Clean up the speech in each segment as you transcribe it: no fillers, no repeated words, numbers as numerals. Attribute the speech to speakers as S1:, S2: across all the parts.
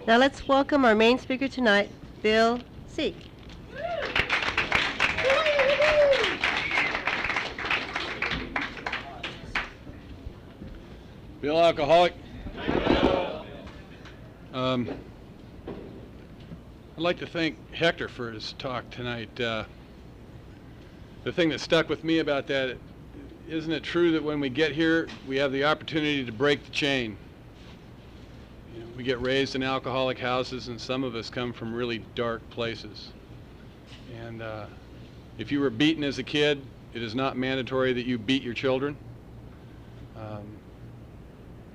S1: Now let's welcome our main speaker tonight, Bill Seek.
S2: Bill Alcoholic. I'd like to thank Hector for his talk tonight. The thing that stuck with me about that, isn't it true that when we get here, we have the opportunity to break the chain? You know, we get raised in alcoholic houses, and some of us come from really dark places. And if you were beaten as a kid, it is not mandatory that you beat your children.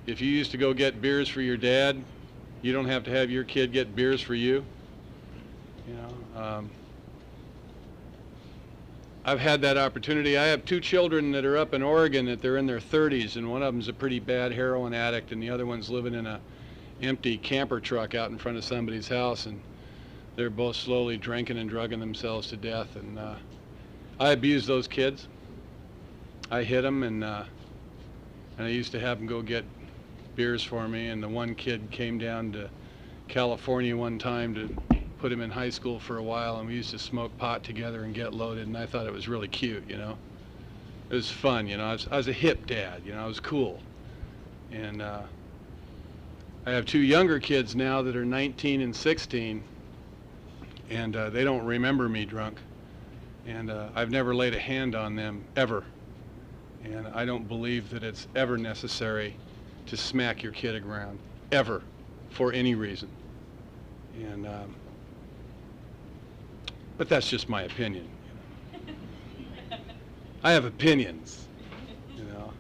S2: If you used to go get beers for your dad, you don't have to have your kid get beers for you. You know, I've had that opportunity. I have 2 children that are up in Oregon that they're in their 30s, and one of them's a pretty bad heroin addict, and the other one's living in a empty camper truck out in front of somebody's house, and they're both slowly drinking and drugging themselves to death. And I abused those kids. I hit them, and I used to have them go get beers for me, and the one kid came down to California one time to put him in high school for a while, and we used to smoke pot together and get loaded, and I thought it was really cute, you know. It was fun, you know. I was a hip dad, you know. I was cool. And I have 2 younger kids now that are 19 and 16, and they don't remember me drunk, and I've never laid a hand on them ever, and I don't believe that it's ever necessary to smack your kid around, ever, for any reason. And but that's just my opinion. You know. I have opinions. You know,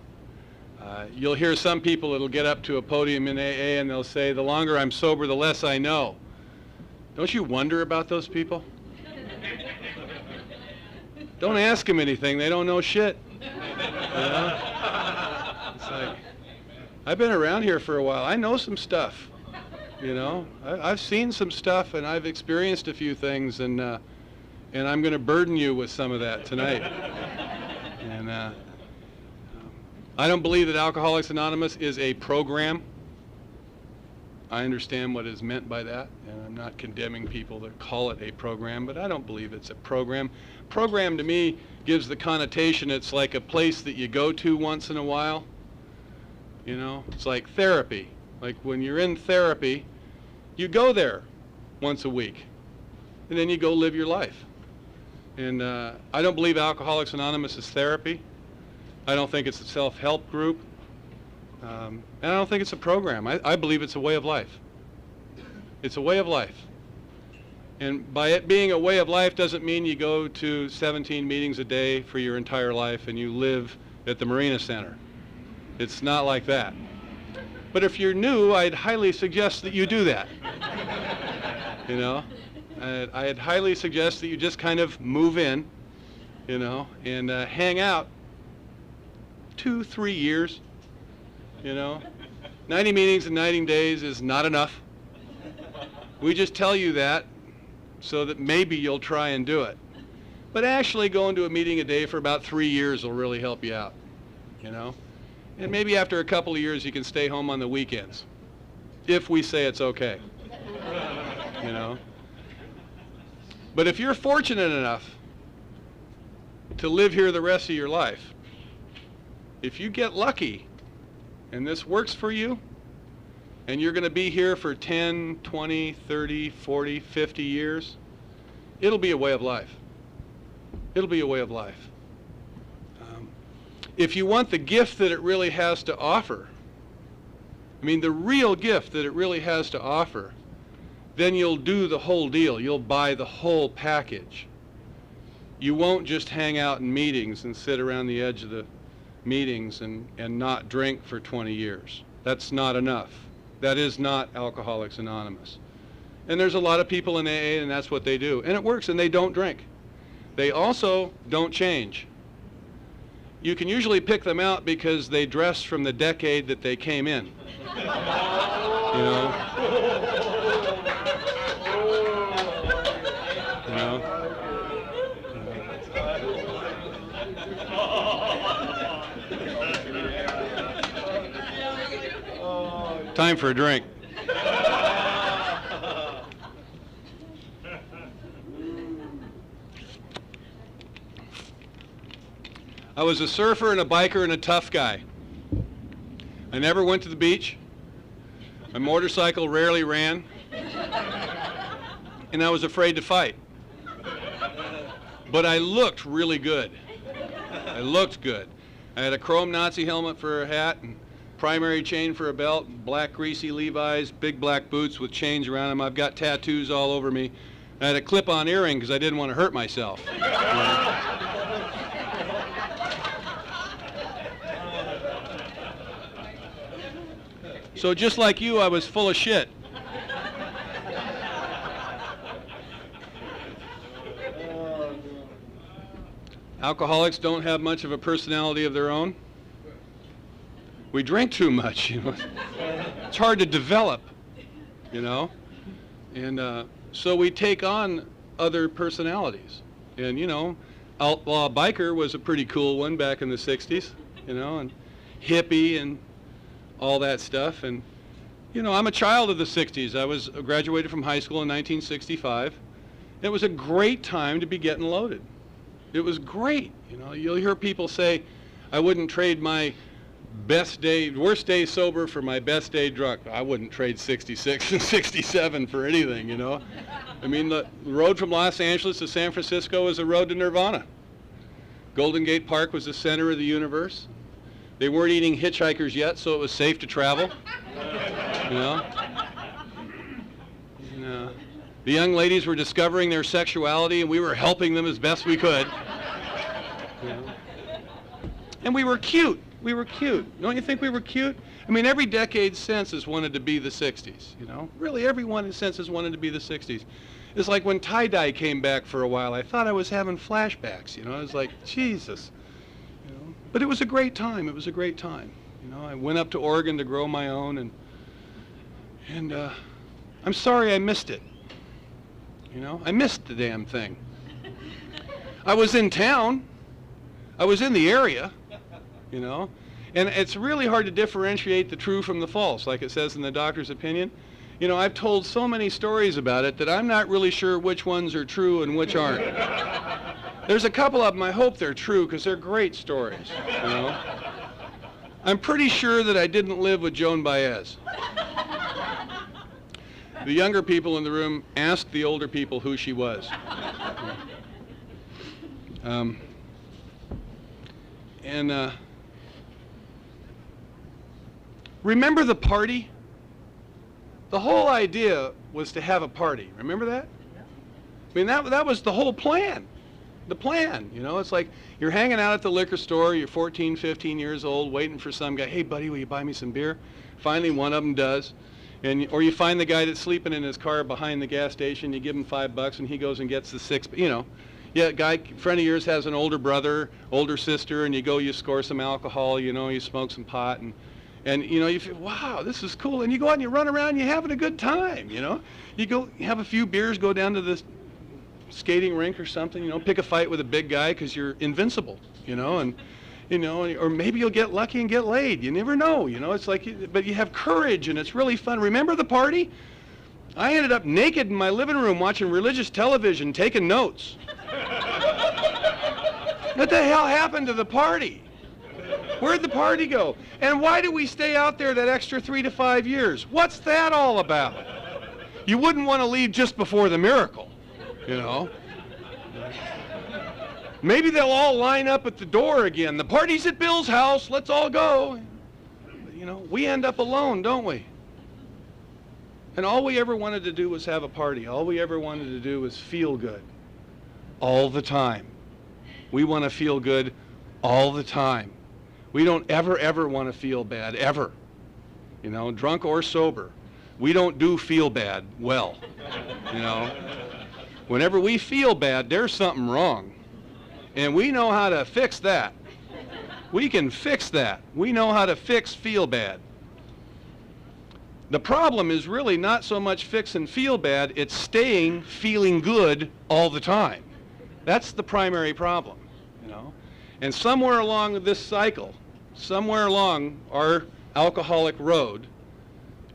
S2: you'll hear some people that'll get up to a podium in AA and they'll say, "The longer I'm sober, the less I know." Don't you wonder about those people? Don't ask them anything; they don't know shit. You know? It's like, I've been around here for a while. I know some stuff. You know, I've seen some stuff, and I've experienced a few things, and I'm going to burden you with some of that tonight. And I don't believe that Alcoholics Anonymous is a program. I understand what is meant by that, and I'm not condemning people that call it a program, but I don't believe it's a program. Program to me gives the connotation it's like a place that you go to once in a while. You know, it's like therapy. Like when you're in therapy, you go there once a week, and then you go live your life. And I don't believe Alcoholics Anonymous is therapy. I don't think it's a self-help group. And I don't think it's a program. I believe it's a way of life. It's a way of life. And by it being a way of life doesn't mean you go to 17 meetings a day for your entire life and you live at the Marina Center. It's not like that. But if you're new, I'd highly suggest that you do that. You know? I'd highly suggest that you just kind of move in, you know, and hang out 2-3 years, you know. 90 meetings in 90 days is not enough. We just tell you that so that maybe you'll try and do it. But actually going to a meeting a day for about 3 years will really help you out, you know. And maybe after a couple of years you can stay home on the weekends, if we say it's okay, you know. But if you're fortunate enough to live here the rest of your life, if you get lucky and this works for you, and you're going to be here for 10, 20, 30, 40, 50 years, it'll be a way of life. It'll be a way of life. If you want the gift that it really has to offer, I mean the real gift that it really has to offer, then you'll do the whole deal. You'll buy the whole package. You won't just hang out in meetings and sit around the edge of the meetings and not drink for 20 years. That's not enough. That is not Alcoholics Anonymous. And there's a lot of people in AA and that's what they do. And it works, and they don't drink. They also don't change. You can usually pick them out because they dress from the decade that they came in. You know? You know? Time for a drink. I was a surfer and a biker and a tough guy. I never went to the beach. My motorcycle rarely ran. And I was afraid to fight. But I looked really good. I looked good. I had a chrome Nazi helmet for a hat and primary chain for a belt, black greasy Levi's, big black boots with chains around them. I've got tattoos all over me. I had a clip-on earring because I didn't want to hurt myself. So just like you, I was full of shit. Alcoholics don't have much of a personality of their own. We drink too much, you know. It's hard to develop, you know. And so we take on other personalities. And, you know, outlaw biker was a pretty cool one back in the 60s, you know, and hippie and all that stuff. And, you know, I'm a child of the 60s. I graduated from high school in 1965. It was a great time to be getting loaded. It was great. You know, you'll hear people say, I wouldn't trade my worst day sober for my best day drunk. I wouldn't trade 66 and 67 for anything, you know. I mean, the road from Los Angeles to San Francisco is a road to nirvana. Golden Gate Park was the center of the universe. They weren't eating hitchhikers yet, so it was safe to travel, you know. And, the young ladies were discovering their sexuality, and we were helping them as best we could. You know? And we were cute. We were cute. Don't you think we were cute? I mean, every decade since has wanted to be the 60s, you know? Really, everyone since has wanted to be the 60s. It's like when tie-dye came back for a while, I thought I was having flashbacks, you know? I was like, Jesus. You know? But it was a great time. It was a great time. You know, I went up to Oregon to grow my own, and I'm sorry I missed it. You know, I missed the damn thing. I was in town. I was in the area, you know. And it's really hard to differentiate the true from the false, like it says in the doctor's opinion. You know, I've told so many stories about it that I'm not really sure which ones are true and which aren't. There's a couple of them I hope they're true because they're great stories, you know. I'm pretty sure that I didn't live with Joan Baez. The younger people in the room asked the older people who she was. Remember the party? The whole idea was to have a party. Remember that? I mean, that was the whole plan. The plan, you know, it's like you're hanging out at the liquor store, you're 14, 15 years old, waiting for some guy, hey buddy, will you buy me some beer? Finally, one of them does. Or you find the guy that's sleeping in his car behind the gas station, you give him $5 and he goes and gets the six, you know. Yeah, a friend of yours has an older brother, older sister, and you go, you score some alcohol, you know, you smoke some pot, and you know, you feel, wow, this is cool. And you go out and you run around, you're having a good time, you know. You go have a few beers, go down to the skating rink or something, you know, pick a fight with a big guy because you're invincible, you know, and you know, or maybe you'll get lucky and get laid. You never know, you know. It's like, but you have courage and it's really fun. Remember the party? I ended up naked in my living room watching religious television, taking notes. What the hell happened to the party? Where'd the party go? And why do we stay out there that extra 3 to 5 years? What's that all about? You wouldn't want to leave just before the miracle, you know. Maybe they'll all line up at the door again. The party's at Bill's house. Let's all go. But, you know, we end up alone, don't we? And all we ever wanted to do was have a party. All we ever wanted to do was feel good all the time. We want to feel good all the time. We don't ever want to feel bad, ever. You know, drunk or sober. We don't do feel bad well, you know. Whenever we feel bad, there's something wrong. And we know how to fix that. We can fix that. We know how to fix feel bad. The problem is really not so much fix and feel bad, it's staying feeling good all the time. That's the primary problem, you know. And somewhere along this cycle, somewhere along our alcoholic road,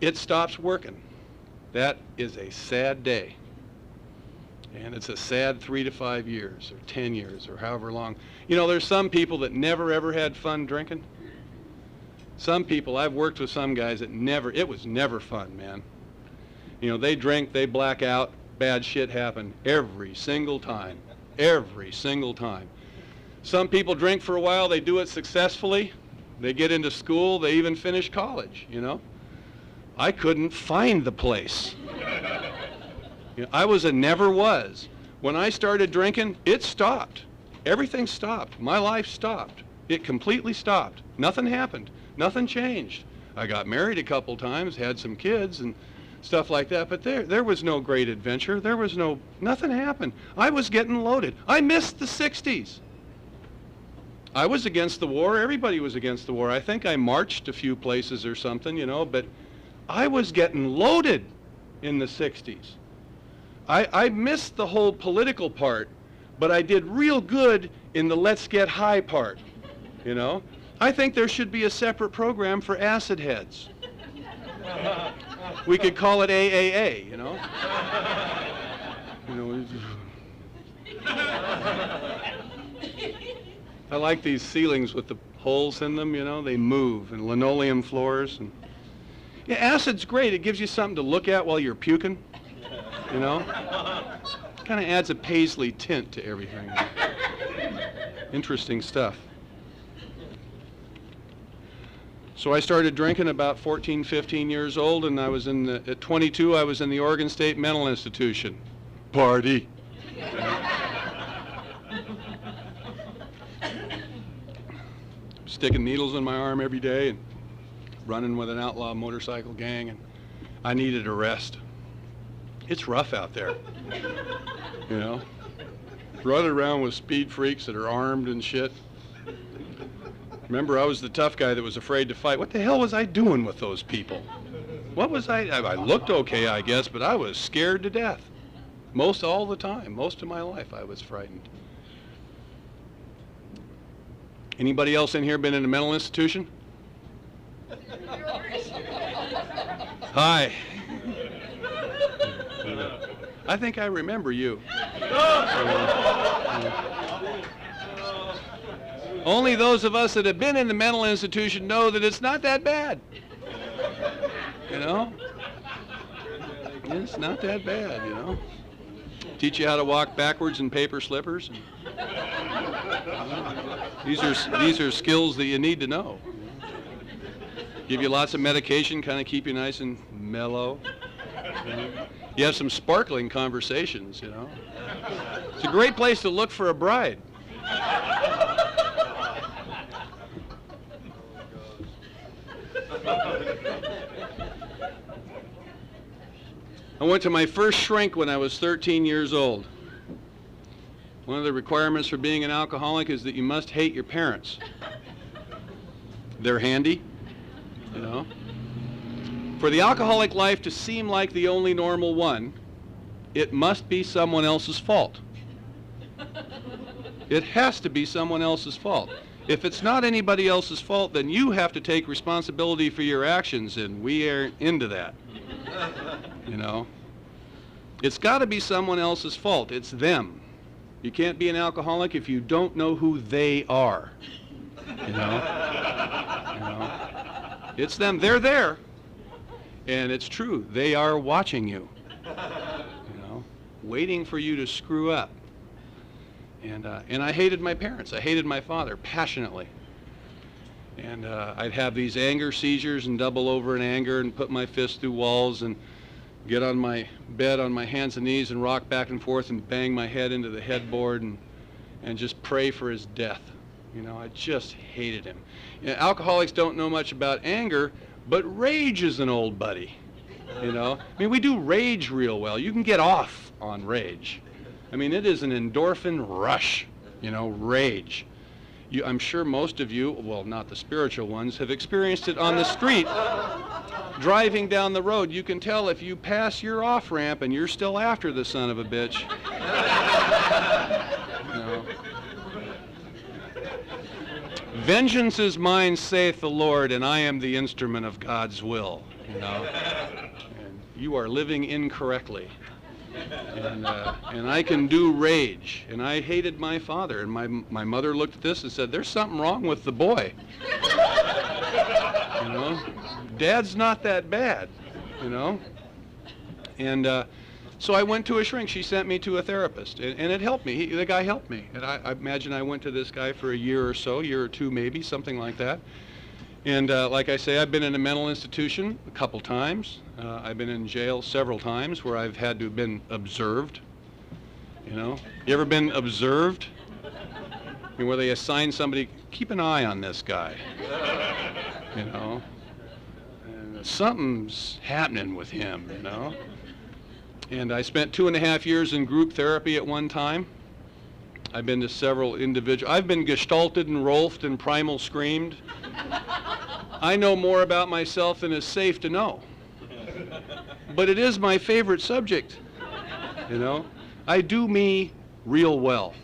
S2: it stops working. That is a sad day. And it's a sad 3 to 5 years or 10 years or however long. You know, there's some people that never ever had fun drinking. Some people, I've worked with some guys that it was never fun, man. You know, they drink, they black out, bad shit happen every single time. Every single time. Some people drink for a while, they do it successfully, they get into school, they even finish college, you know. I couldn't find the place. You know, I was a never was. When I started drinking, it stopped. Everything stopped. My life stopped. It completely stopped. Nothing happened. Nothing changed. I got married a couple times, had some kids and stuff like that, but there was no great adventure. Nothing happened. I was getting loaded. I missed the 60s. I was against the war. Everybody was against the war. I think I marched a few places or something, you know, but I was getting loaded in the 60s. I missed the whole political part, but I did real good in the let's get high part, you know. I think there should be a separate program for acid heads. We could call it AAA, you know. You know, I like these ceilings with the holes in them, you know. They move, and linoleum floors. And yeah, acid's great. It gives you something to look at while you're puking, you know. Kind of adds a paisley tint to everything. Interesting stuff. So I started drinking about 14, 15 years old, and at 22, I was in the Oregon State Mental Institution. Party. Sticking needles in my arm every day and running with an outlaw motorcycle gang, and I needed a rest. It's rough out there, you know. Running around with speed freaks that are armed and shit. Remember, I was the tough guy that was afraid to fight. What the hell was I doing with those people? What was I looked okay, I guess, but I was scared to death. All the time. Most of my life, I was frightened. Anybody else in here been in a mental institution? Hi. I think I remember you. Only those of us that have been in the mental institution know that it's not that bad. You know? It's not that bad, you know? Teach you how to walk backwards in paper slippers. These are skills that you need to know. Give you lots of medication, kind of keep you nice and mellow. You have some sparkling conversations, you know? It's a great place to look for a bride. I went to my first shrink when I was 13 years old. One of the requirements for being an alcoholic is that you must hate your parents. They're handy, you know. For the alcoholic life to seem like the only normal one, it must be someone else's fault. It has to be someone else's fault. If it's not anybody else's fault, then you have to take responsibility for your actions, and we aren't into that. You know? It's got to be someone else's fault. It's them. You can't be an alcoholic if you don't know who they are. You know? You know? It's them. They're there. And it's true. They are watching you. You know? Waiting for you to screw up. And I hated my parents. I hated my father passionately. And I'd have these anger seizures and double over in anger and put my fists through walls and get on my bed on my hands and knees and rock back and forth and bang my head into the headboard and just pray for his death. You know, I just hated him. You know, alcoholics don't know much about anger, but rage is an old buddy. You know, I mean, we do rage real well. You can get off on rage. I mean, it is an endorphin rush, you know, rage. I'm sure most of you, well, not the spiritual ones, have experienced it on the street. Driving down the road, you can tell if you pass your off-ramp and you're still after the son of a bitch. You know. Vengeance is mine, saith the Lord, and I am the instrument of God's will. You know. And you are living incorrectly. And I can do rage. And I hated my father. And my mother looked at this and said, "There's something wrong with the boy." You know, Dad's not that bad. You know, and so I went to a shrink. She sent me to a therapist, and it helped me. The guy helped me. And I imagine I went to this guy for a year or so, year or two maybe, something like that. And like I say, I've been in a mental institution a couple times. I've been in jail several times where I've had to have been observed. You know, you ever been observed? I mean, where they assign somebody, keep an eye on this guy. You know, and something's happening with him. You know. And I spent 2.5 years in group therapy at one time. I've been to several individual. I've been gestalted and rolfed and primal screamed. I know more about myself than is safe to know. But it is my favorite subject. You know, I do me real well.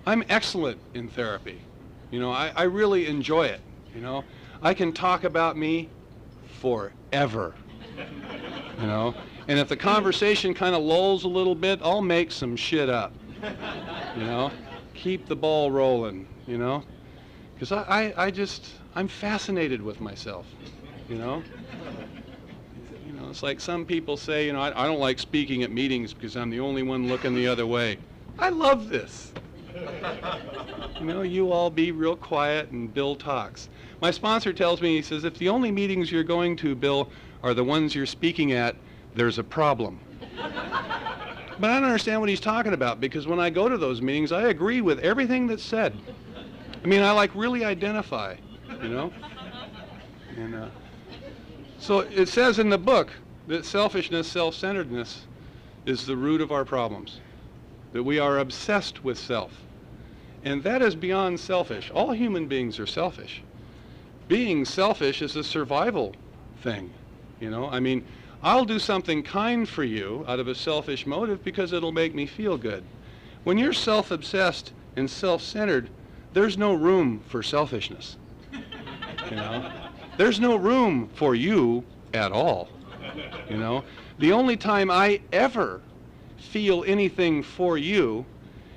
S2: I'm excellent in therapy. You know, I really enjoy it. You know, I can talk about me forever. You know, and if the conversation kind of lulls a little bit, I'll make some shit up. You know, keep the ball rolling. You know, because I'm fascinated with myself. You know. You know, it's like some people say, you know, I don't like speaking at meetings because I'm the only one looking the other way. I love this. You know, you all be real quiet and Bill talks. My sponsor tells me, he says, if the only meetings you're going to, Bill, are the ones you're speaking at, there's a problem. But I don't understand what he's talking about, because when I go to those meetings, I agree with everything that's said. I mean, I like really identify, you know? And so it says in the book that selfishness, self-centeredness is the root of our problems, that we are obsessed with self. And that is beyond selfish. All human beings are selfish. Being selfish is a survival thing, you know? I mean, I'll do something kind for you out of a selfish motive because it'll make me feel good. When you're self-obsessed and self-centered, there's no room for selfishness, you know? There's no room for you at all, you know? The only time I ever feel anything for you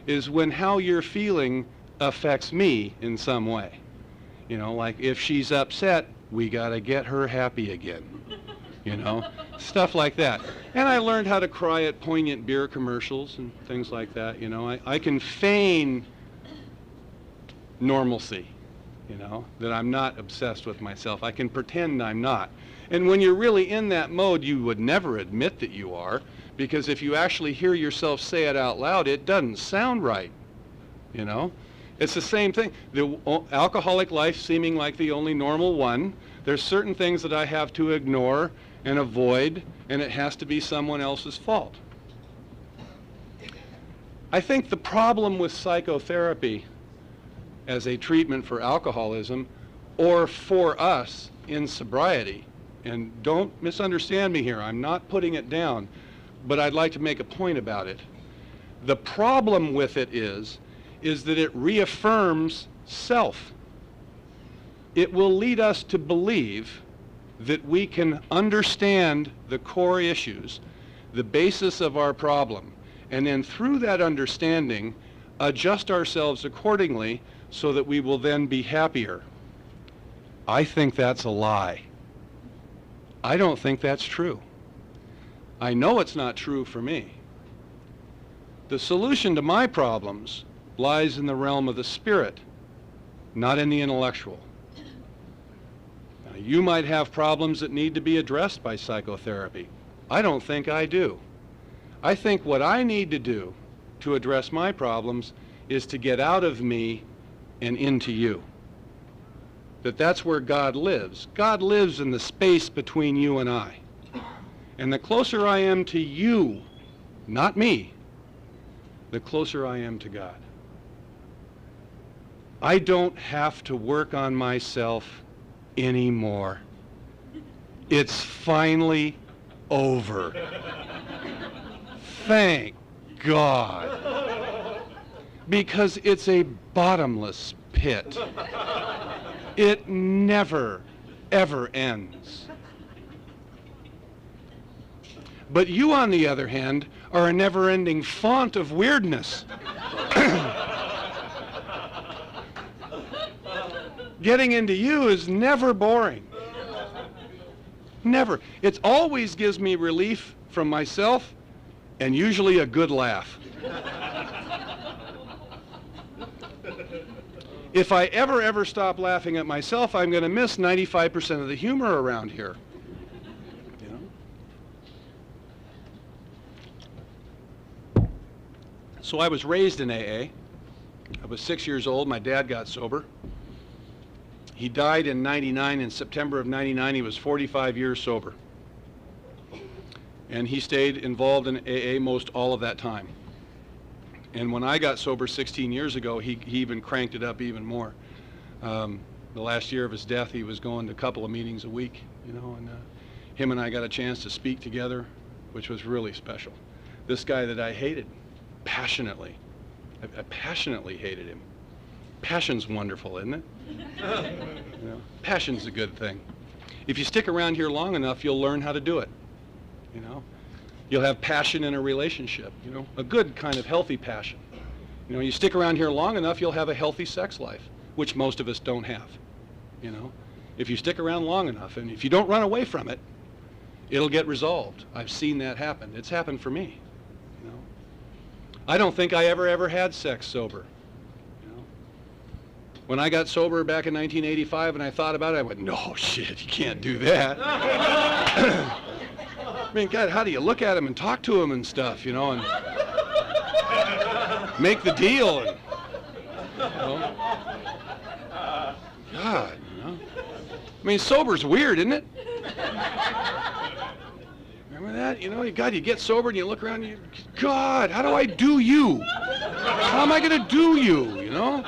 S2: is when how you're feeling affects me in some way. You know, like if she's upset, we gotta get her happy again. You know, stuff like that. And I learned how to cry at poignant beer commercials and things like that. You know, I can feign normalcy, you know, that I'm not obsessed with myself. I can pretend I'm not. And when you're really in that mode, you would never admit that you are, because if you actually hear yourself say it out loud, it doesn't sound right, you know? It's the same thing. The alcoholic life seeming like the only normal one, there's certain things that I have to ignore and avoid, and it has to be someone else's fault. I think the problem with psychotherapy as a treatment for alcoholism, or for us in sobriety, and don't misunderstand me here, I'm not putting it down, but I'd like to make a point about it. The problem with it is that it reaffirms self. It will lead us to believe that we can understand the core issues, the basis of our problem, and then through that understanding, adjust ourselves accordingly so that we will then be happier. I think that's a lie. I don't think that's true. I know it's not true for me. The solution to my problems lies in the realm of the spirit, not in the intellectual. Now, you might have problems that need to be addressed by psychotherapy. I don't think I do. I think what I need to do to address my problems is to get out of me and into you. That's where God lives. God lives in the space between you and I. And the closer I am to you, not me, the closer I am to God. I don't have to work on myself anymore. It's finally over. Thank God. Because it's a bottomless pit. It never, ever ends. But you, on the other hand, are a never-ending font of weirdness. Getting into you is never boring. Never. It always gives me relief from myself and usually a good laugh. If I ever stop laughing at myself, I'm going to miss 95% of the humor around here. You know? So I was raised in AA. I was 6 years old. My dad got sober. He died in '99. In September of '99, he was 45 years sober. And he stayed involved in AA most all of that time. And when I got sober 16 years ago, he even cranked it up even more. The last year of his death, he was going to a couple of meetings a week, you know, and him and I got a chance to speak together, which was really special. This guy that I hated passionately, I passionately hated him. Passion's wonderful, isn't it? You know, passion's a good thing. If you stick around here long enough, you'll learn how to do it, you know. You'll have passion in a relationship, you know, a good kind of healthy passion. You know, you stick around here long enough, you'll have a healthy sex life, which most of us don't have, you know. If you stick around long enough, and if you don't run away from it, it'll get resolved. I've seen that happen. It's happened for me, you know. I don't think I ever had sex sober. When I got sober back in 1985 and I thought about it, I went, no, shit, you can't do that. I mean, God, how do you look at him and talk to him and stuff, you know, and make the deal, and, you know. God, you know. I mean, sober's weird, isn't it? Remember that? You know, God, you get sober and you look around and you, God, how do I do you? How am I going to do you, you know?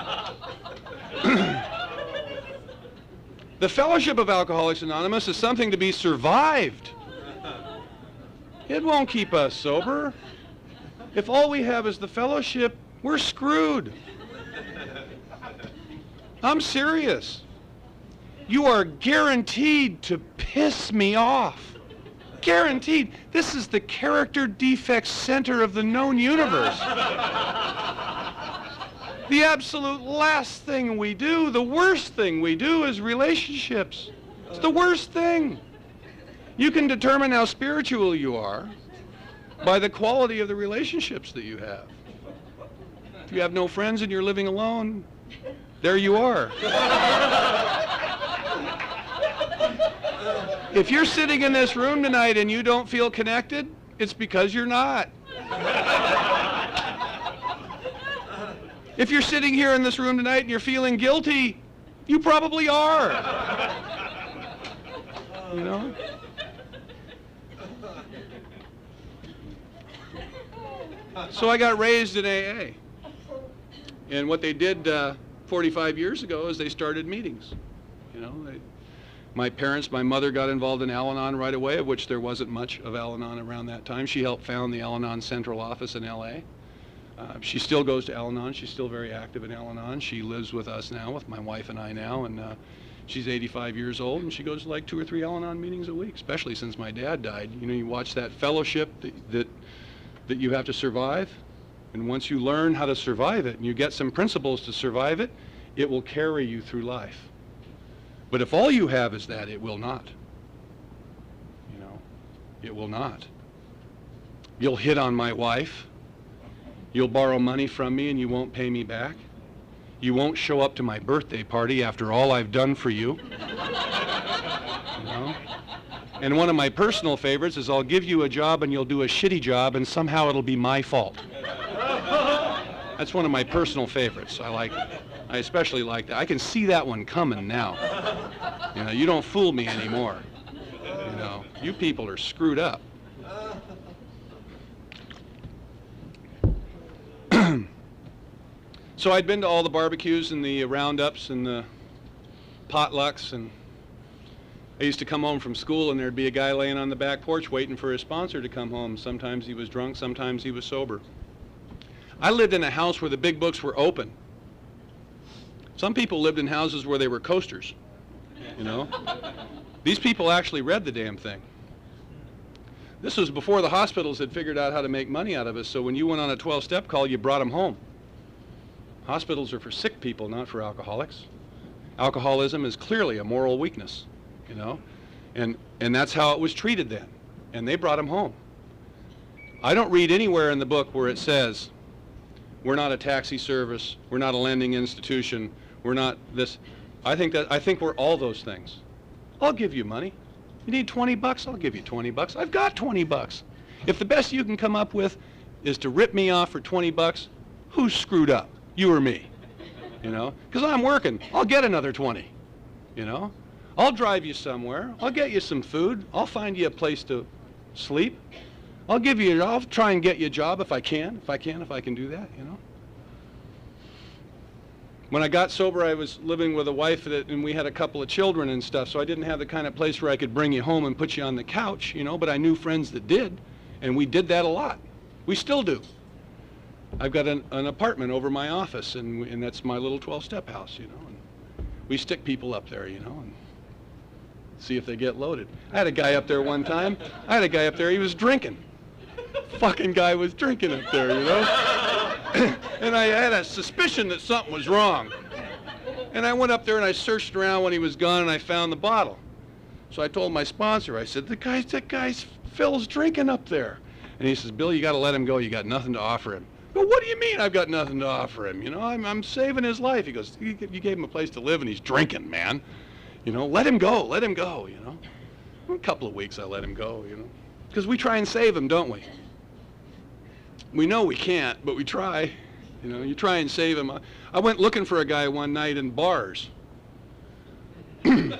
S2: The Fellowship of Alcoholics Anonymous is something to be survived. It won't keep us sober. If all we have is the fellowship, we're screwed. I'm serious. You are guaranteed to piss me off. Guaranteed. This is the character defect center of the known universe. The absolute last thing we do, the worst thing we do is relationships. It's the worst thing. You can determine how spiritual you are by the quality of the relationships that you have. If you have no friends and you're living alone, there you are. If you're sitting in this room tonight and you don't feel connected, it's because you're not. If you're sitting here in this room tonight and you're feeling guilty, you probably are. You know? So I got raised in AA. And what they did 45 years ago is they started meetings. You know, my parents, my mother got involved in Al-Anon right away, of which there wasn't much of Al-Anon around that time. She helped found the Al-Anon central office in LA. She still goes to Al-Anon. She's still very active in Al-Anon. She lives with us now, with my wife and I now, and she's 85 years old, and she goes to like 2 or 3 Al-Anon meetings a week, especially since my dad died. You know, you watch that fellowship that you have to survive, and once you learn how to survive it, and you get some principles to survive it, it will carry you through life. But if all you have is that, it will not. You know, it will not. You'll hit on my wife. You'll borrow money from me and you won't pay me back. You won't show up to my birthday party after all I've done for you. You know? And one of my personal favorites is I'll give you a job and you'll do a shitty job and somehow it'll be my fault. That's one of my personal favorites. I especially like that. I can see that one coming now. You know, you don't fool me anymore. You know, you people are screwed up. So I'd been to all the barbecues and the roundups and the potlucks, and I used to come home from school and there'd be a guy laying on the back porch waiting for his sponsor to come home. Sometimes he was drunk, sometimes he was sober. I lived in a house where the big books were open. Some people lived in houses where they were coasters, you know. These people actually read the damn thing. This was before the hospitals had figured out how to make money out of us, so when you went on a 12-step call, you brought them home. Hospitals are for sick people, not for alcoholics. Alcoholism is clearly a moral weakness, you know, and that's how it was treated then, and they brought them home. I don't read anywhere in the book where it says, we're not a taxi service, we're not a lending institution, we're not this. I think we're all those things. I'll give you money. You need 20 bucks? I'll give you 20 bucks. I've got 20 bucks. If the best you can come up with is to rip me off for 20 bucks, who's screwed up? You or me? You know? Because I'm working. I'll get another 20. You know? I'll drive you somewhere. I'll get you some food. I'll find you a place to sleep. I'll try and get you a job if I can do that, you know? When I got sober, I was living with a wife and we had a couple of children and stuff, so I didn't have the kind of place where I could bring you home and put you on the couch, you know, but I knew friends that did, and we did that a lot. We still do. I've got an apartment over my office, and that's my little 12-step house, you know, and we stick people up there, you know, and see if they get loaded. I had a guy up there one time. He was drinking. Fucking guy was drinking up there, you know? And I had a suspicion that something was wrong. And I went up there and I searched around when he was gone and I found the bottle. So I told my sponsor, I said, that guy's Phil's drinking up there. And he says, Bill, you got to let him go. You got nothing to offer him. Well, what do you mean I've got nothing to offer him? You know, I'm saving his life. He goes, you gave him a place to live and he's drinking, man. You know, let him go, you know. A couple of weeks I let him go, you know. Because we try and save him, don't we? We know we can't, but we try. You know, you try and save him. I went looking for a guy one night in bars. And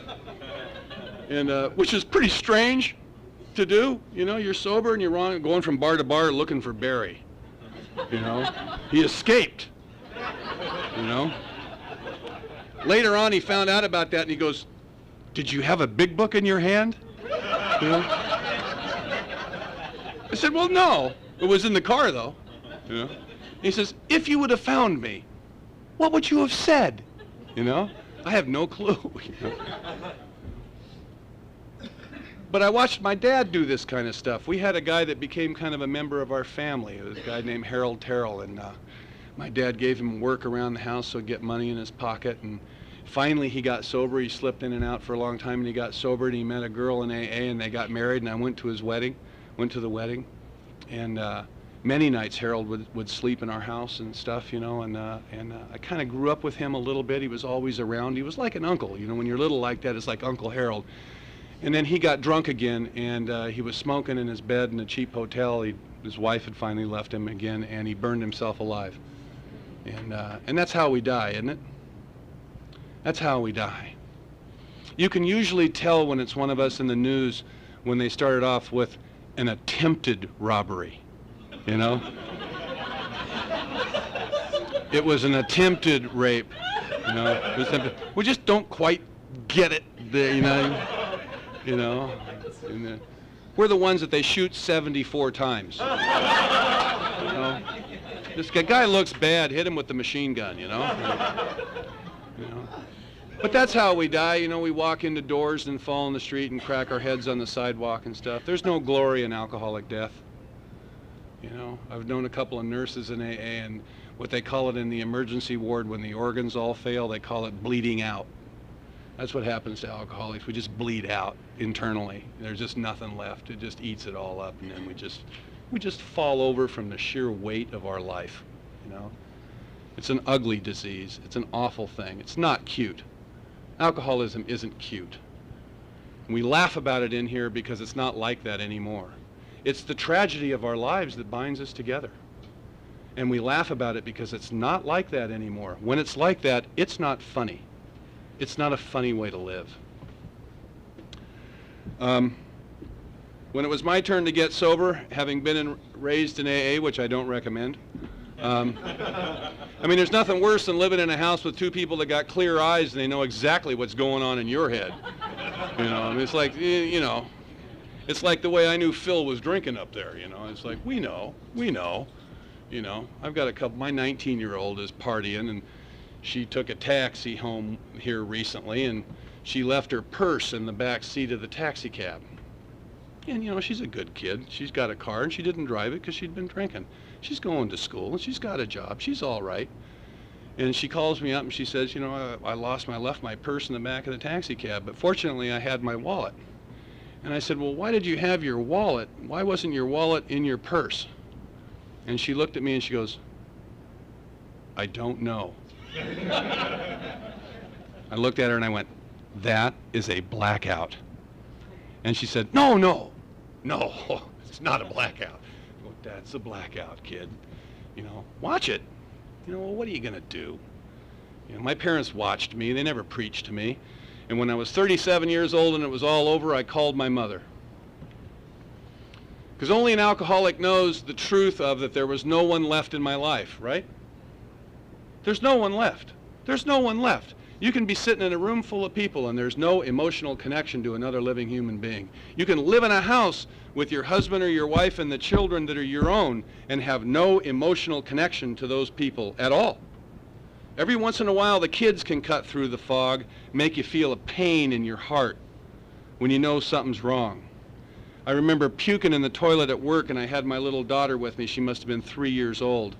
S2: which is pretty strange to do. You know, you're sober and you're going from bar to bar looking for Barry. You know, he escaped. You know. Later on, he found out about that and he goes, "Did you have a big book in your hand?" You know. I said, "Well, no. It was in the car, though." You know. He says, "If you would have found me, what would you have said?" You know. I have no clue. You know? But I watched my dad do this kind of stuff. We had a guy that became kind of a member of our family. It was a guy named Harold Terrell, and my dad gave him work around the house so he'd get money in his pocket. And finally, he got sober. He slipped in and out for a long time, and he got sober, and he met a girl in AA, and they got married, and I went to the wedding. And many nights Harold would sleep in our house and stuff, you know, and I kind of grew up with him a little bit. He was always around. He was like an uncle, you know, when you're little like that, it's like Uncle Harold. And then he got drunk again, and he was smoking in his bed in a cheap hotel. His wife had finally left him again, and he burned himself alive. And that's how we die, isn't it? That's how we die. You can usually tell when it's one of us in the news when they started off with an attempted robbery, you know? It was an attempted rape, you know? We just don't quite get it, you know? You know? We're the ones that they shoot 74 times. You know? This guy looks bad, hit him with the machine gun, you know? You know? But that's how we die, you know, we walk into doors and fall in the street and crack our heads on the sidewalk and stuff. There's no glory in alcoholic death. You know, I've known a couple of nurses in AA, and what they call it in the emergency ward when the organs all fail, they call it bleeding out. That's what happens to alcoholics. We just bleed out internally. There's just nothing left. It just eats it all up, and then we just fall over from the sheer weight of our life, you know. It's an ugly disease. It's an awful thing. It's not cute. Alcoholism isn't cute. We laugh about it in here because it's not like that anymore. It's the tragedy of our lives that binds us together. And we laugh about it because it's not like that anymore. When it's like that, it's not funny. It's not a funny way to live. When it was my turn to get sober, having been raised in AA, which I don't recommend, I mean, there's nothing worse than living in a house with two people that got clear eyes and they know exactly what's going on in your head. You know, and it's like, you know, it's like the way I knew Phil was drinking up there, you know. It's like, we know, you know. I've got a couple, my 19-year-old is partying, and she took a taxi home here recently, and she left her purse in the back seat of the taxi cab. And, you know, she's a good kid. She's got a car, and she didn't drive it because she'd been drinking. She's going to school, and she's got a job. She's all right. And she calls me up, and she says, you know, I left my purse in the back of the taxi cab, but fortunately I had my wallet. And I said, well, why did you have your wallet? Why wasn't your wallet in your purse? And she looked at me, and she goes, I don't know. I looked at her, and I went, that is a blackout. And she said, no, it's not a blackout. Well, that's a blackout, kid. You know, watch it. You know, well, what are you going to do? You know, my parents watched me. They never preached to me. And when I was 37 years old and it was all over, I called my mother. Because only an alcoholic knows the truth of that there was no one left in my life, right? There's no one left. There's no one left. You can be sitting in a room full of people and there's no emotional connection to another living human being. You can live in a house with your husband or your wife and the children that are your own and have no emotional connection to those people at all. Every once in a while the kids can cut through the fog, make you feel a pain in your heart when you know something's wrong. I remember puking in the toilet at work, and I had my little daughter with me. She must have been 3 years old,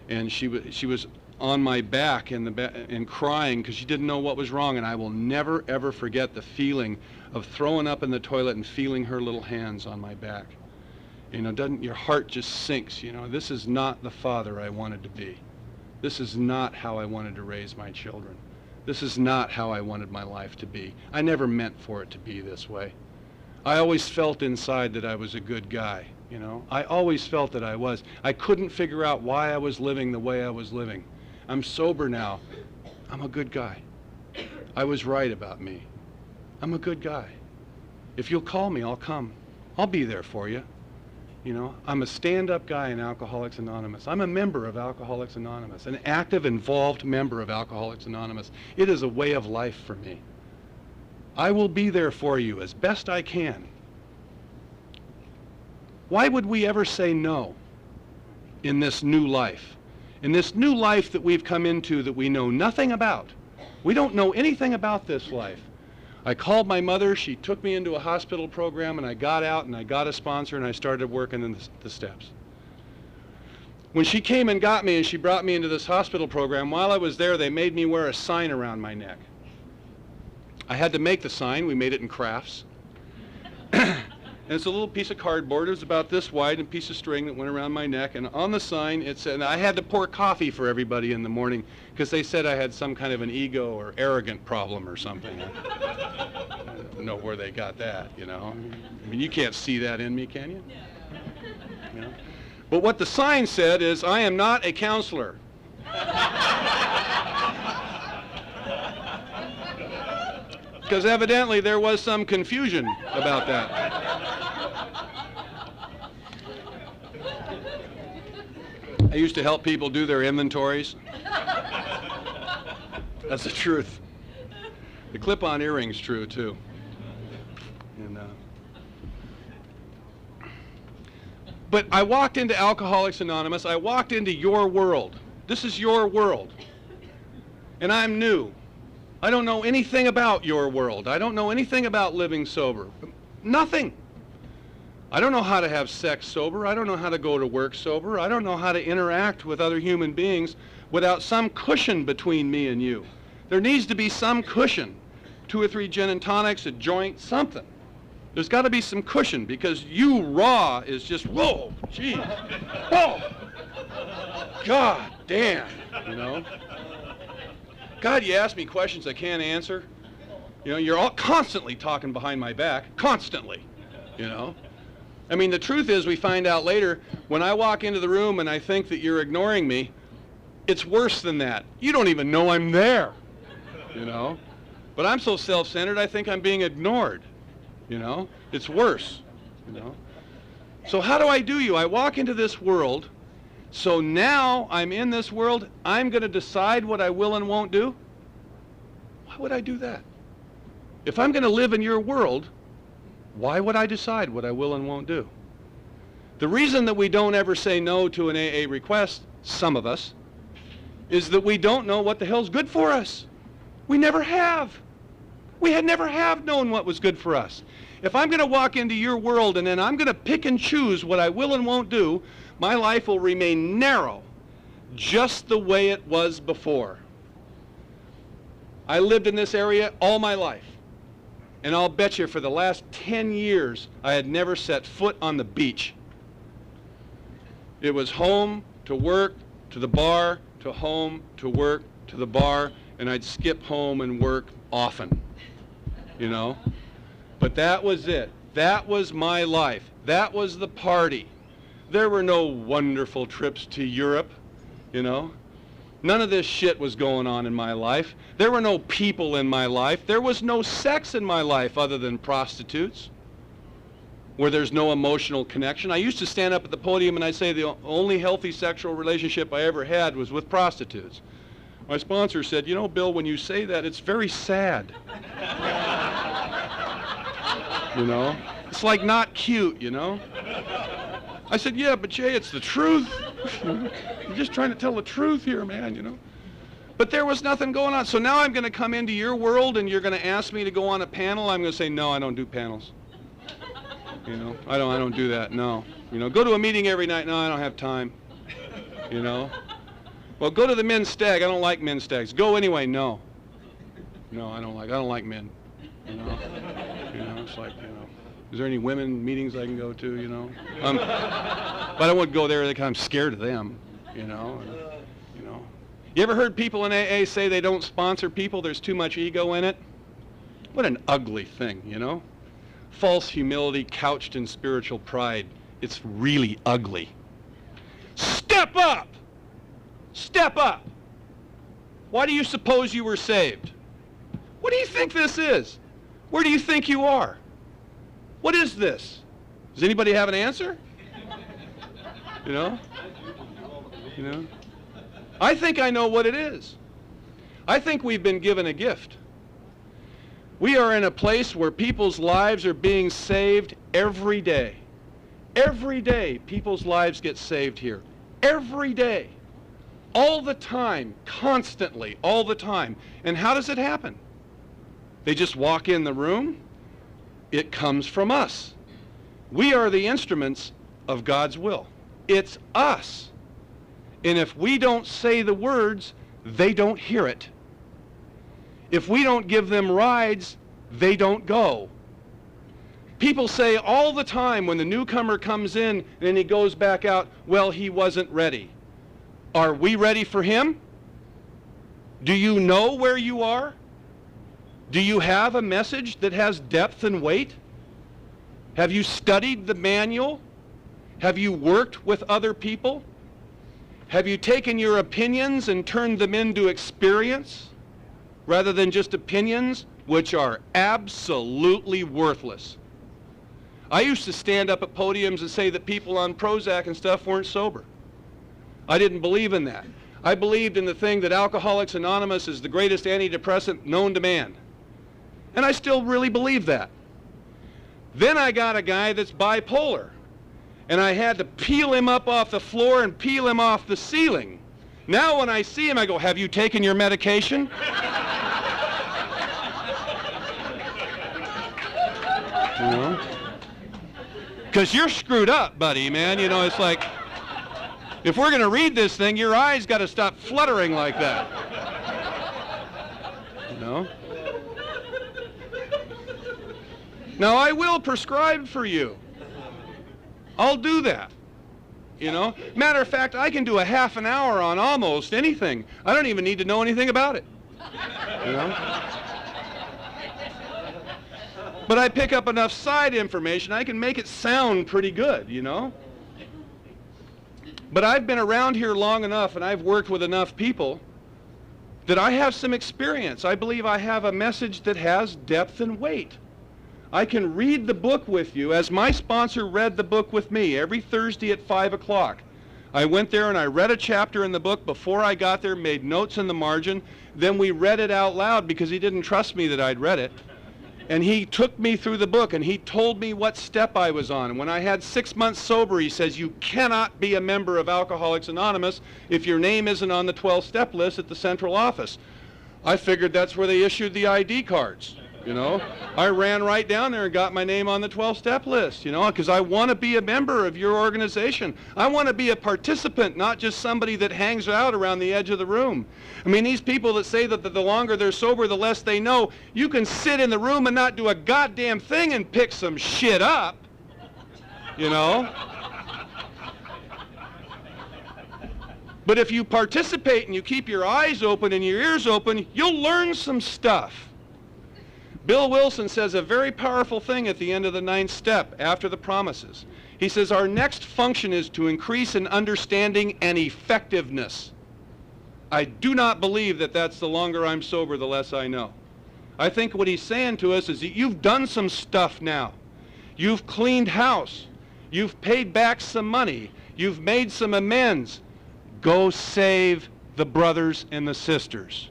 S2: and she was on my back and crying because she didn't know what was wrong. And I will never ever forget the feeling of throwing up in the toilet and feeling her little hands on my back. You know, doesn't your heart just sinks? You know, this is not the father I wanted to be. This is not how I wanted to raise my children. This is not how I wanted my life to be. I never meant for it to be this way. I always felt inside that I was a good guy, you know. I always felt that I was. I couldn't figure out why I was living the way I was living. I'm sober now. I'm a good guy. I was right about me. I'm a good guy. If you'll call me, I'll come. I'll be there for you. You know, I'm a stand-up guy in Alcoholics Anonymous. I'm a member of Alcoholics Anonymous, an active, involved member of Alcoholics Anonymous. It is a way of life for me. I will be there for you as best I can. Why would we ever say no in this new life? In this new life that we've come into that we know nothing about. We don't know anything about this life. I called my mother, she took me into a hospital program, and I got out and I got a sponsor and I started working in the steps. When she came and got me and she brought me into this hospital program, while I was there they made me wear a sign around my neck. I had to make the sign. We made it in crafts. And it's a little piece of cardboard. It was about this wide, and a piece of string that went around my neck. And on the sign, it said, and I had to pour coffee for everybody in the morning because they said I had some kind of an ego or arrogant problem or something. I don't know where they got that, you know. I mean, you can't see that in me, can you? You know? But what the sign said is, I am not a counselor. Because evidently there was some confusion about that. I used to help people do their inventories. That's the truth. The clip-on earring's true, too. And, but I walked into Alcoholics Anonymous. I walked into your world. This is your world. And I'm new. I don't know anything about your world. I don't know anything about living sober. Nothing. I don't know how to have sex sober. I don't know how to go to work sober. I don't know how to interact with other human beings without some cushion between me and you. There needs to be some cushion. 2 or 3 gin and tonics, a joint, something. There's got to be some cushion because you raw is just, whoa, geez, whoa, God damn, you know. God, you ask me questions I can't answer. You know, you're all constantly talking behind my back, constantly, you know. I mean, the truth is we find out later, when I walk into the room and I think that you're ignoring me, it's worse than that. You don't even know I'm there, you know. But I'm so self-centered, I think I'm being ignored, you know. It's worse, you know. So how do I do you? I walk into this world. So now I'm in this world, I'm going to decide what I will and won't do? Why would I do that? If I'm going to live in your world, why would I decide what I will and won't do? The reason that we don't ever say no to an AA request, some of us, is that we don't know what the hell's good for us. We never have. We had never have known what was good for us. If I'm going to walk into your world and then I'm going to pick and choose what I will and won't do, my life will remain narrow, just the way it was before. I lived in this area all my life, and I'll bet you for the last 10 years I had never set foot on the beach. It was home to work, to the bar, to home, to work, to the bar, and I'd skip home and work often, you know. But that was it. That was my life. That was the party. There were no wonderful trips to Europe, you know. None of this shit was going on in my life. There were no people in my life. There was no sex in my life other than prostitutes, where there's no emotional connection. I used to stand up at the podium and I'd say the only healthy sexual relationship I ever had was with prostitutes. My sponsor said, you know, Bill, when you say that, it's very sad. You know? It's like not cute, you know? I said, yeah, but Jay, it's the truth. You're just trying to tell the truth here, man, you know? But there was nothing going on. So now I'm going to come into your world and you're going to ask me to go on a panel. I'm going to say, no, I don't do panels. You know, I don't do that, no. You know, go to a meeting every night. No, I don't have time. You know? Well, go to the men's stag. I don't like men's stags. Go anyway. No. No, I don't like men. You know? You know, it's like, you know, is there any women meetings I can go to, you know? But I wouldn't go there because I'm scared of them, you know? And, you know. You ever heard people in AA say they don't sponsor people, there's too much ego in it? What an ugly thing, you know? False humility couched in spiritual pride. It's really ugly. Step up! Step up! Why do you suppose you were saved? What do you think this is? Where do you think you are? What is this? Does anybody have an answer? You know? You know? I think I know what it is. I think we've been given a gift. We are in a place where people's lives are being saved every day. Every day, people's lives get saved here. Every day. All the time, constantly, all the time. And how does it happen? They just walk in the room. It comes from us. We are the instruments of God's will. It's us. And if we don't say the words, they don't hear it. If we don't give them rides, they don't go. People say all the time when the newcomer comes in and he goes back out, well, he wasn't ready. Are we ready for him? Do you know where you are? Do you have a message that has depth and weight? Have you studied the manual? Have you worked with other people? Have you taken your opinions and turned them into experience rather than just opinions, which are absolutely worthless? I used to stand up at podiums and say that people on Prozac and stuff weren't sober. I didn't believe in that. I believed in the thing that Alcoholics Anonymous is the greatest antidepressant known to man. And I still really believe that. Then I got a guy that's bipolar, and I had to peel him up off the floor and peel him off the ceiling. Now when I see him, I go, have you taken your medication? You know? Because you're screwed up, buddy, man. You know, it's like, if we're going to read this thing, your eyes got to stop fluttering like that. You know? Now, I will prescribe for you. I'll do that. You know? Matter of fact, I can do a half an hour on almost anything. I don't even need to know anything about it. You know? But I pick up enough side information, I can make it sound pretty good, you know? But I've been around here long enough and I've worked with enough people that I have some experience. I believe I have a message that has depth and weight. I can read the book with you as my sponsor read the book with me every Thursday at 5 o'clock. I went there and I read a chapter in the book before I got there, made notes in the margin, then we read it out loud because he didn't trust me that I'd read it. And he took me through the book and he told me what step I was on. And when I had 6 months sober, he says, you cannot be a member of Alcoholics Anonymous if your name isn't on the 12-step list at the central office. I figured that's where they issued the ID cards. you know. I ran right down there and got my name on the 12-step list, you know, because I want to be a member of your organization. I want to be a participant, not just somebody that hangs out around the edge of the room. I mean, these people that say that the longer they're sober, the less they know, you can sit in the room and not do a goddamn thing and pick some shit up, you know. But if you participate and you keep your eyes open and your ears open, you'll learn some stuff. Bill Wilson says a very powerful thing at the end of the 9th step, after the promises. He says, our next function is to increase in understanding and effectiveness. I do not believe that that's the longer I'm sober, the less I know. I think what he's saying to us is that you've done some stuff now. You've cleaned house. You've paid back some money. You've made some amends. Go save the brothers and the sisters.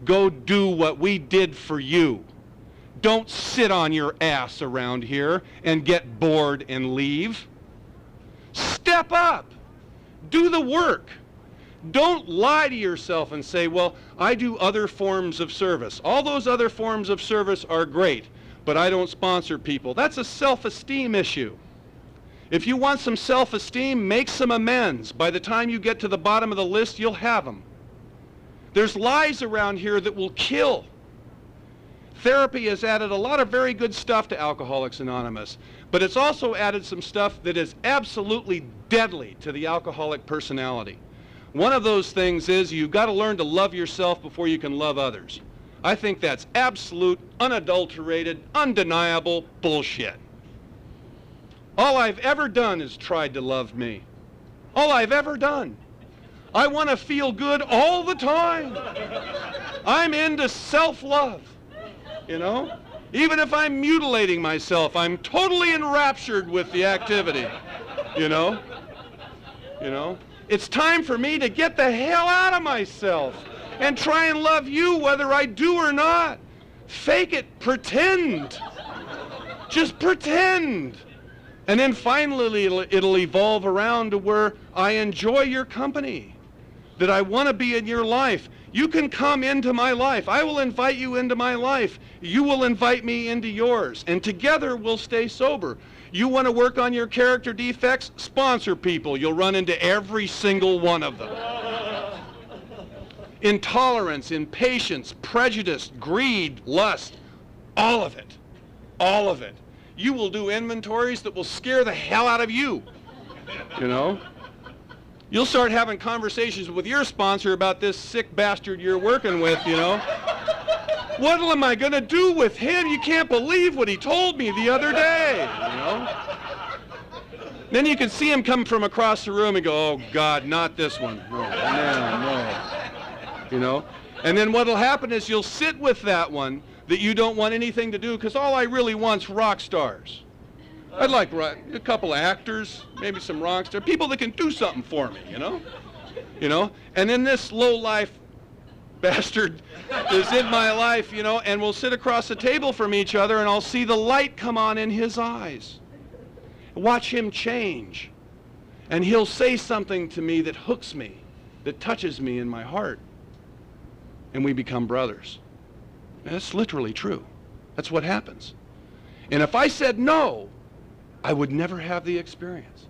S2: Go do what we did for you. Don't sit on your ass around here and get bored and leave. Step up. Do the work. Don't lie to yourself and say, well, I do other forms of service. All those other forms of service are great, but I don't sponsor people. That's a self-esteem issue. If you want some self-esteem, make some amends. By the time you get to the bottom of the list, you'll have them. There's lies around here that will kill. Therapy has added a lot of very good stuff to Alcoholics Anonymous, but it's also added some stuff that is absolutely deadly to the alcoholic personality. One of those things is you've got to learn to love yourself before you can love others. I think that's absolute, unadulterated, undeniable bullshit. All I've ever done is tried to love me. All I've ever done. I want to feel good all the time. I'm into self-love, you know? Even if I'm mutilating myself, I'm totally enraptured with the activity, you know? You know? It's time for me to get the hell out of myself and try and love you whether I do or not. Fake it. Pretend. Just pretend. And then finally it'll evolve around to where I enjoy your company, that I want to be in your life. You can come into my life. I will invite you into my life. You will invite me into yours. And together we'll stay sober. You want to work on your character defects? Sponsor people. You'll run into every single one of them. Intolerance, impatience, prejudice, greed, lust, all of it. All of it. You will do inventories that will scare the hell out of you, you know? You'll start having conversations with your sponsor about this sick bastard you're working with, you know? What am I going to do with him? You can't believe what he told me the other day, you know? Then you can see him come from across the room and go, oh, God, not this one. No, no. You know? And then what'll happen is you'll sit with that one that you don't want anything to do, because all I really want's rock stars. I'd like a couple of actors, maybe some rock stars, people that can do something for me, you know? You know? And then this low-life bastard is in my life, you know, and we'll sit across the table from each other and I'll see the light come on in his eyes. Watch him change. And he'll say something to me that hooks me, that touches me in my heart. And we become brothers. That's literally true. That's what happens. And if I said no, I would never have the experience.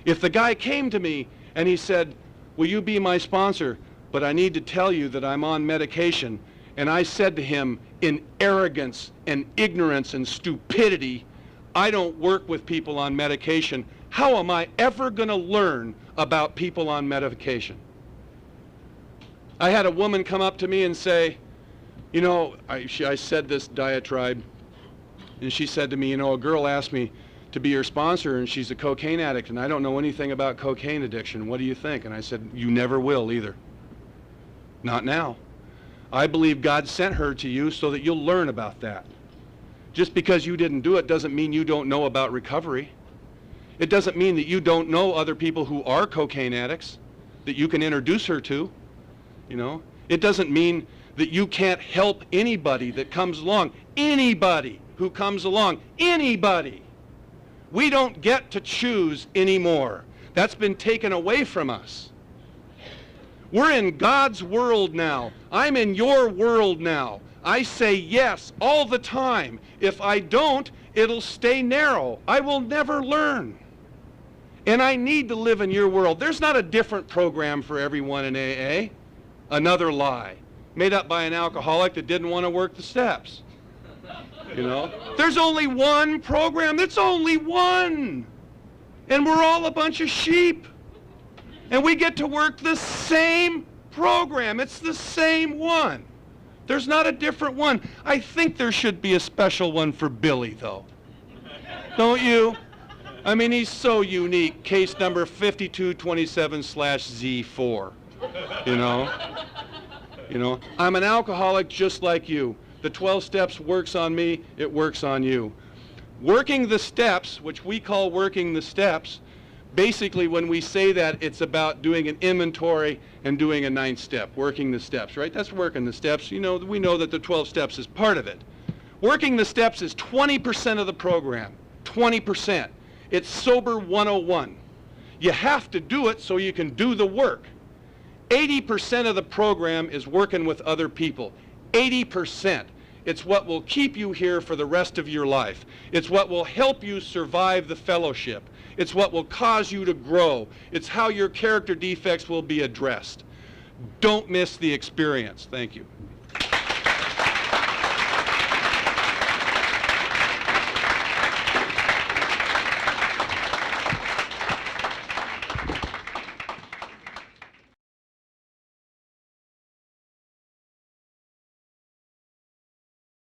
S2: If the guy came to me and he said, will you be my sponsor, but I need to tell you that I'm on medication, and I said to him in arrogance and ignorance and stupidity, I don't work with people on medication, how am I ever going to learn about people on medication? I had a woman come up to me and say, you know, I said this diatribe, and she said to me, you know, a girl asked me to be her sponsor, and she's a cocaine addict, and I don't know anything about cocaine addiction. What do you think? And I said, you never will either. Not now. I believe God sent her to you so that you'll learn about that. Just because you didn't do it doesn't mean you don't know about recovery. It doesn't mean that you don't know other people who are cocaine addicts that you can introduce her to, you know. It doesn't mean that you can't help anybody that comes along. Anybody who comes along. Anybody. We don't get to choose anymore. That's been taken away from us. We're in God's world now. I'm in your world now. I say yes all the time. If I don't, it'll stay narrow. I will never learn. And I need to live in your world. There's not a different program for everyone in AA. Another lie. Made up by an alcoholic that didn't want to work the steps. You know? There's only one program. That's only one. And we're all a bunch of sheep. And we get to work the same program. It's the same one. There's not a different one. I think there should be a special one for Billy, though. Don't you? I mean, he's so unique. Case number 5227/Z4. You know? You know, I'm an alcoholic just like you. The 12 steps works on me, it works on you. Working the steps, which we call working the steps, basically when we say that, it's about doing an inventory and doing a 9th step, working the steps, right? That's working the steps. You know, we know that the 12 steps is part of it. Working the steps is 20% of the program, 20%. It's sober 101. You have to do it so you can do the work. 80% of the program is working with other people. 80%. It's what will keep you here for the rest of your life. It's what will help you survive the fellowship. It's what will cause you to grow. It's how your character defects will be addressed. Don't miss the experience. Thank you.